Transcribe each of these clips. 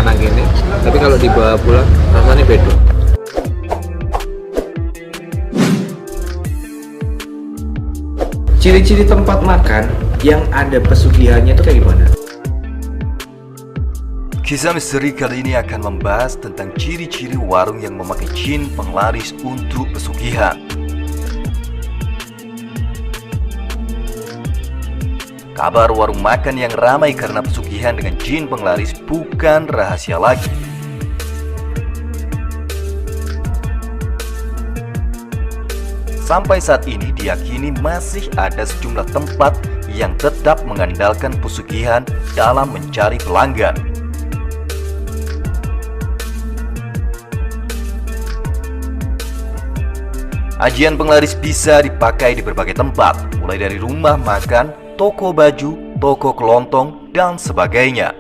anak ini, tapi kalau dibawa pulang rasanya beda. Ciri-ciri tempat makan yang ada pesugihannya itu kayak gimana? Kisah misteri kali ini akan membahas tentang ciri-ciri warung yang memakai jin penglaris untuk pesugihan. Kabar warung makan yang ramai karena pesugihan dengan jin penglaris bukan rahasia lagi. Sampai saat ini diyakini masih ada sejumlah tempat yang tetap mengandalkan pesugihan dalam mencari pelanggan. Ajian penglaris bisa dipakai di berbagai tempat, mulai dari rumah makan, toko baju, toko kelontong, dan sebagainya.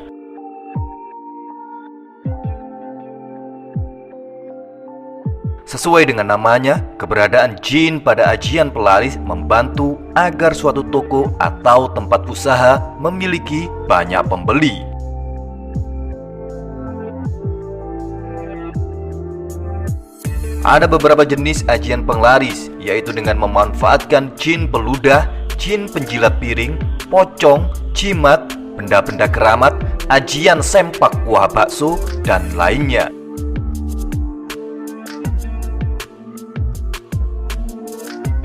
Sesuai dengan namanya, keberadaan jin pada ajian pelaris membantu agar suatu toko atau tempat usaha memiliki banyak pembeli. Ada beberapa jenis ajian penglaris, yaitu dengan memanfaatkan jin peludah, jin penjilat piring, pocong, jimat, benda-benda keramat, ajian sempak kuah bakso, dan lainnya.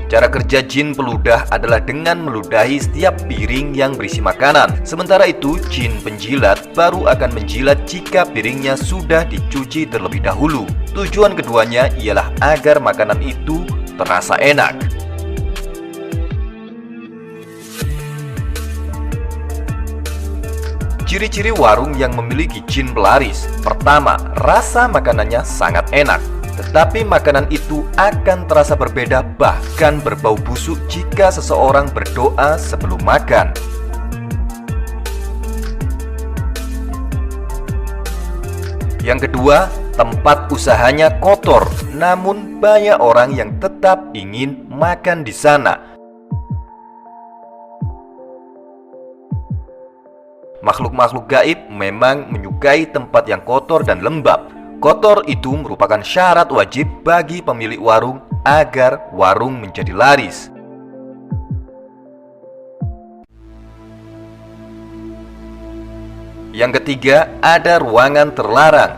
Cara kerja jin peludah adalah dengan meludahi setiap piring yang berisi makanan. Sementara itu, jin penjilat baru akan menjilat jika piringnya sudah dicuci terlebih dahulu. Tujuan keduanya ialah agar makanan itu terasa enak. Ciri-ciri warung yang memiliki jin pelaris. Pertama, rasa makanannya sangat enak. Tetapi makanan itu akan terasa berbeda, bahkan berbau busuk jika seseorang berdoa sebelum makan. Yang kedua, tempat usahanya kotor, namun banyak orang yang tetap ingin makan di sana. Makhluk-makhluk gaib memang menyukai tempat yang kotor dan lembab. Kotor itu merupakan syarat wajib bagi pemilik warung agar warung menjadi laris. Yang ketiga, ada ruangan terlarang.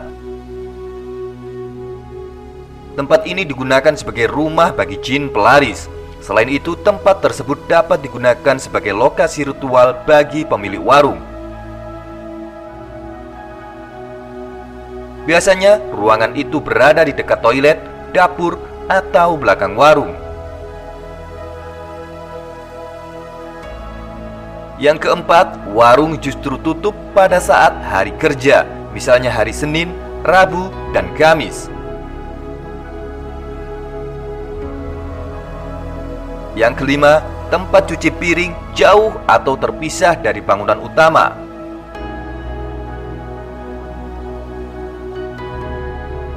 Tempat ini digunakan sebagai rumah bagi jin pelaris. Selain itu, tempat tersebut dapat digunakan sebagai lokasi ritual bagi pemilik warung. Biasanya, ruangan itu berada di dekat toilet, dapur, atau belakang warung. Yang keempat, warung justru tutup pada saat hari kerja, misalnya hari Senin, Rabu, dan Kamis. Yang kelima, tempat cuci piring jauh atau terpisah dari bangunan utama.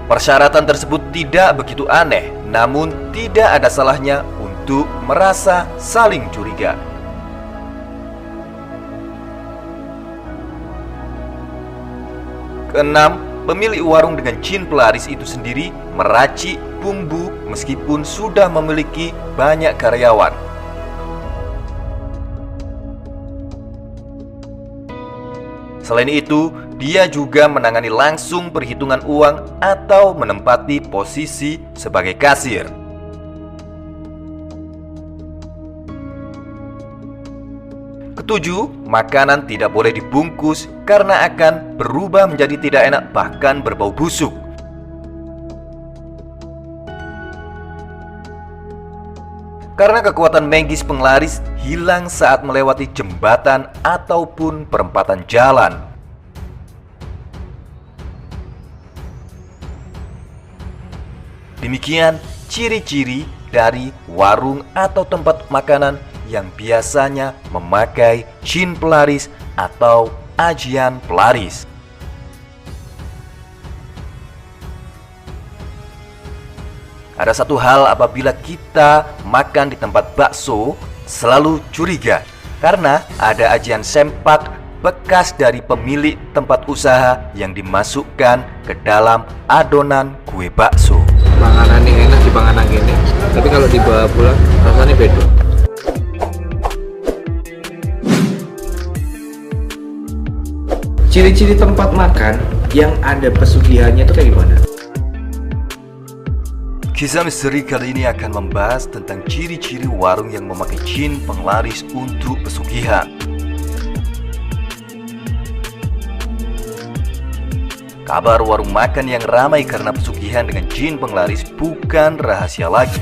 Persyaratan tersebut tidak begitu aneh, namun tidak ada salahnya untuk merasa saling curiga. Keenam, pemilik warung dengan jin pelaris itu sendiri meracik bumbu meskipun sudah memiliki banyak karyawan. Selain itu, dia juga menangani langsung perhitungan uang atau menempati posisi sebagai kasir. Ketujuh, makanan tidak boleh dibungkus karena akan berubah menjadi tidak enak, bahkan berbau busuk. Karena kekuatan magis penglaris hilang saat melewati jembatan ataupun perempatan jalan. Demikian ciri-ciri dari warung atau tempat makanan yang biasanya memakai jin pelaris atau ajian pelaris. Ada satu hal apabila kita makan di tempat bakso, selalu curiga karena ada ajian sempak, bekas dari pemilik tempat usaha yang dimasukkan ke dalam adonan kue bakso. Panganan yang enak di panganan gini, tapi kalau dibawa pulang rasanya beda. Ciri-ciri tempat makan yang ada pesugihannya itu kayak gimana? Kisah misteri kali ini akan membahas tentang ciri-ciri warung yang memakai jin penglaris untuk pesugihan. Kabar warung makan yang ramai karena pesugihan dengan jin penglaris bukan rahasia lagi.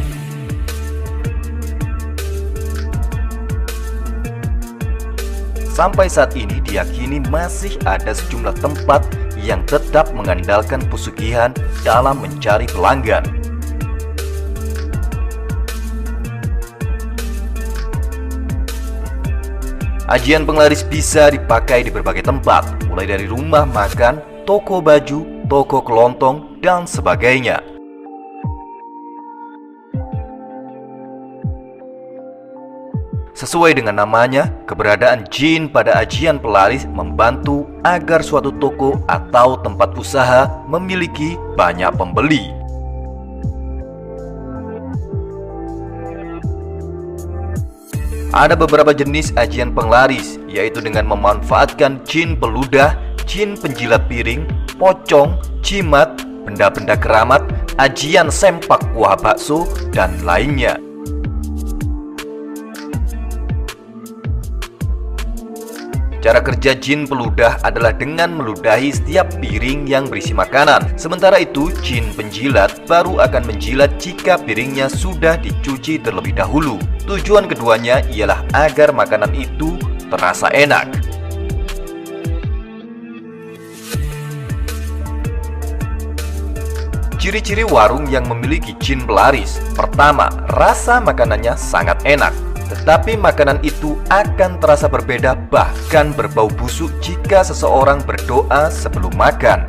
Sampai saat ini diyakini masih ada sejumlah tempat yang tetap mengandalkan pesugihan dalam mencari pelanggan. Ajian penglaris bisa dipakai di berbagai tempat, mulai dari rumah makan, toko baju, toko kelontong, dan sebagainya. Sesuai dengan namanya, keberadaan jin pada ajian penglaris membantu agar suatu toko atau tempat usaha memiliki banyak pembeli. Ada beberapa jenis ajian penglaris, yaitu dengan memanfaatkan jin peludah, jin penjilat piring, pocong, jimat, benda-benda keramat, ajian sempak kuah bakso, dan lainnya. Cara kerja jin peludah adalah dengan meludahi setiap piring yang berisi makanan. Sementara itu, jin penjilat baru akan menjilat jika piringnya sudah dicuci terlebih dahulu. Tujuan keduanya ialah agar makanan itu terasa enak. Ciri-ciri warung yang memiliki jin pelaris. Pertama, rasa makanannya sangat enak. Tetapi makanan itu akan terasa berbeda, bahkan berbau busuk jika seseorang berdoa sebelum makan.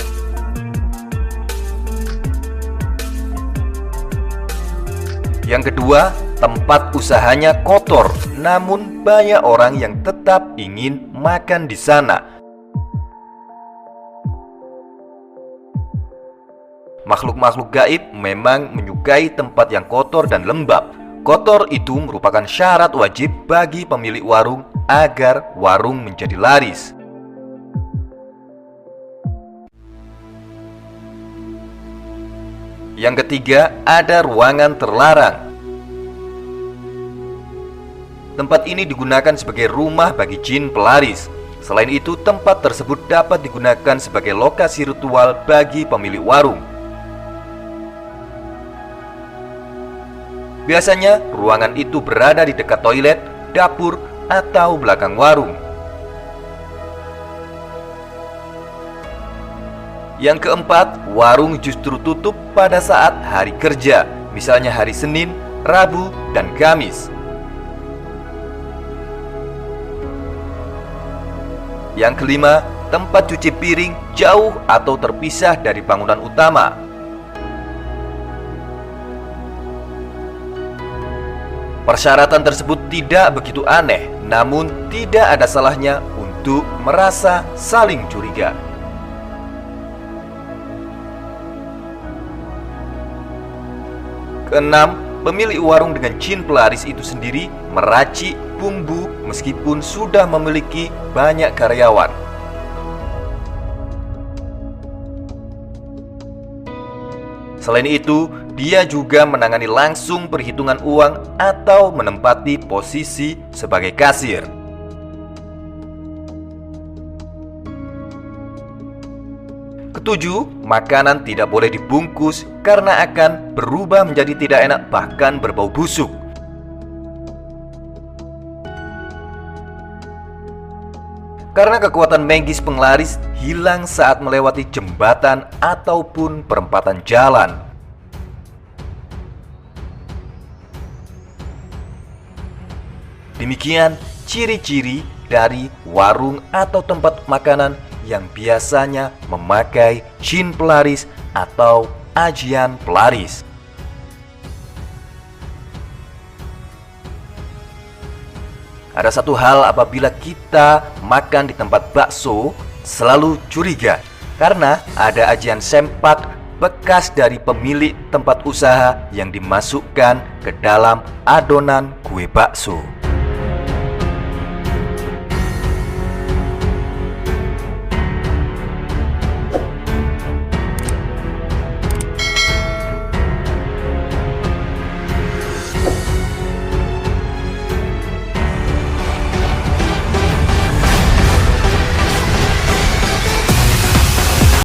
Yang kedua, tempat usahanya kotor, namun banyak orang yang tetap ingin makan di sana. Makhluk-makhluk gaib memang menyukai tempat yang kotor dan lembab. Kotor itu merupakan syarat wajib bagi pemilik warung agar warung menjadi laris. Yang ketiga, ada ruangan terlarang. Tempat ini digunakan sebagai rumah bagi jin pelaris. Selain itu, tempat tersebut dapat digunakan sebagai lokasi ritual bagi pemilik warung. Biasanya, ruangan itu berada di dekat toilet, dapur, atau belakang warung. Yang keempat, warung justru tutup pada saat hari kerja, misalnya hari Senin, Rabu, dan Kamis. Yang kelima, tempat cuci piring jauh atau terpisah dari bangunan utama. Persyaratan tersebut tidak begitu aneh, namun tidak ada salahnya untuk merasa saling curiga. Keenam, pemilik warung dengan jin pelaris itu sendiri meracik bumbu meskipun sudah memiliki banyak karyawan. Selain itu, dia juga menangani langsung perhitungan uang atau menempati posisi sebagai kasir. Ketujuh, makanan tidak boleh dibungkus karena akan berubah menjadi tidak enak, bahkan berbau busuk. Karena kekuatan magis penglaris hilang saat melewati jembatan ataupun perempatan jalan. Demikian ciri-ciri dari warung atau tempat makanan yang biasanya memakai jin pelaris atau ajian pelaris. Ada satu hal apabila kita makan di tempat bakso, selalu curiga karena ada ajian sempak bekas dari pemilik tempat usaha yang dimasukkan ke dalam adonan kue bakso.